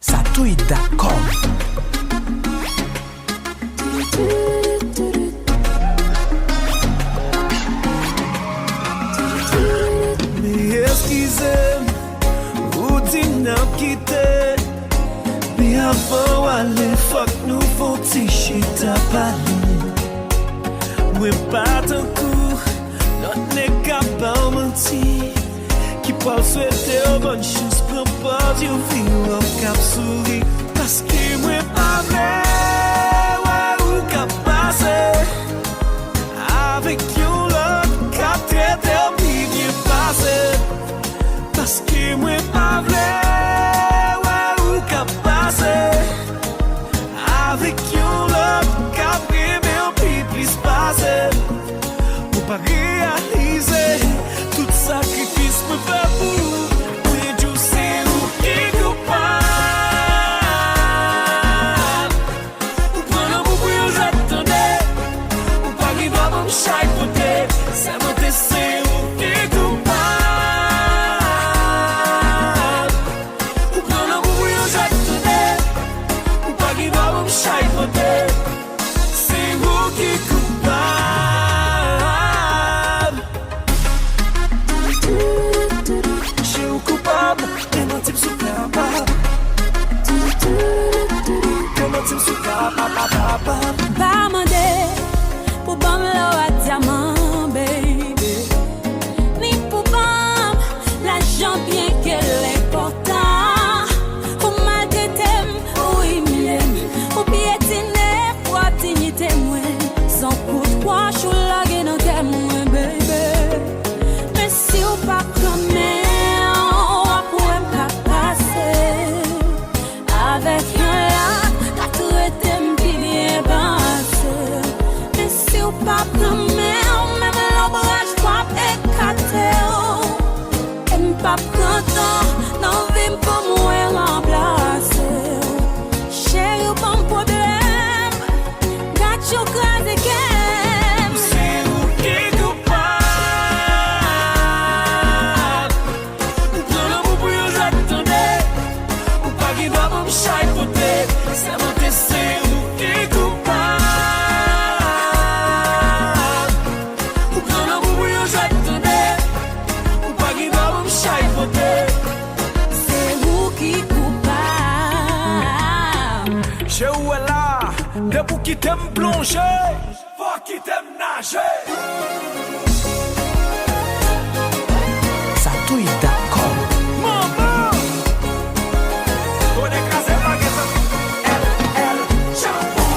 Satouid.com. Me eskize, ou di nan kite. Me avan wale fok nou fon ti chita pale. Mwen patan kou, not ne kapal manti. Ki pal souete ou bon chans, pran pot yo vi ou kap souri. Paske mwen pa vle, wè ou kap pase. Avek yon lot, kap trete ou mi bien pase. Paske mwen pa vle, wè ou kap pase. Avek yon lot, kap reme ou pi plis pase. Ou pa realize, tout sakrifis me fè pou. Mwen jou se ou ki koupab. Ou pran an mou pou yo j'attende. Ou pa ki dwa bon chay kote. Se mwen te se ou ki koupab. Ou pran an mou pou yo j'attende. Ou pa ki dwa bon chay kote. Se ou ki koupab. Je ou koupab, keman tim sou kapab. Keman tim sou kapab. Pa mande pou bam lo a diamant, baby. Ni pou bam la jan bien ke l'important. Ou maltraiter ou humilier, ou piétiner pour dignité mwen. Sans pourquoi chou lage nan ke mwen, baby. Mais si ou pa kame, ou pou em ka pase. Avec yon la, ka tou ete mpi bien passe. Mais si ou pa kame, ou même l'ombrage wap ekate ou. E m'pa prantan, nan vim pou mwen remplace. Chéri ou pan problem, gat yo krasi kem. Se ou ki koupab. Ou pran an mou pou yo j'attende. Ou pa ki dwa bon chay kote. Se mwen te se ou ki koupab. Ou pran an mou pou yo j'attende. Ou pa ki dwa bon chay kote. C'est vous qui coupable. Je ou est là, de pou ki tem plonge. Faut ki tem nage. Satouid.com. Maman, on écrase la guette. Elle, chapeau.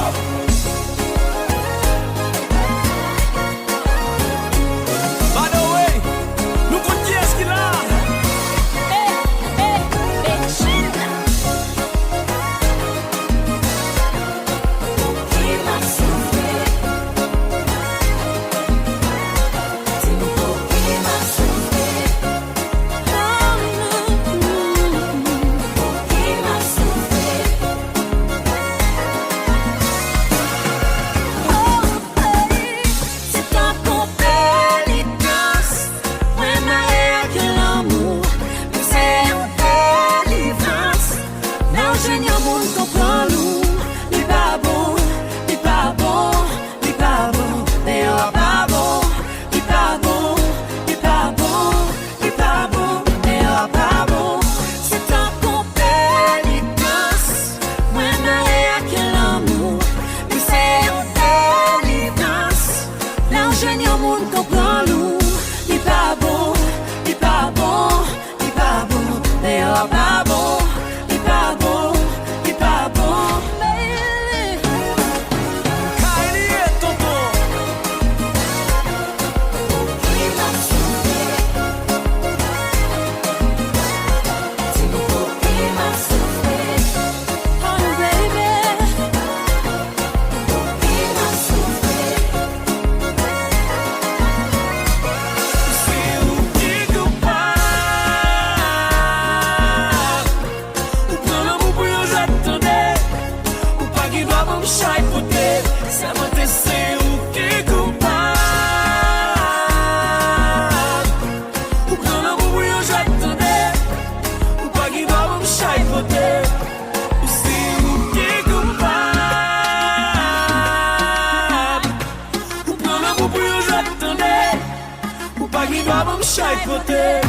By the way, nous compte qui est-ce qu'il a? doar îmi șai poate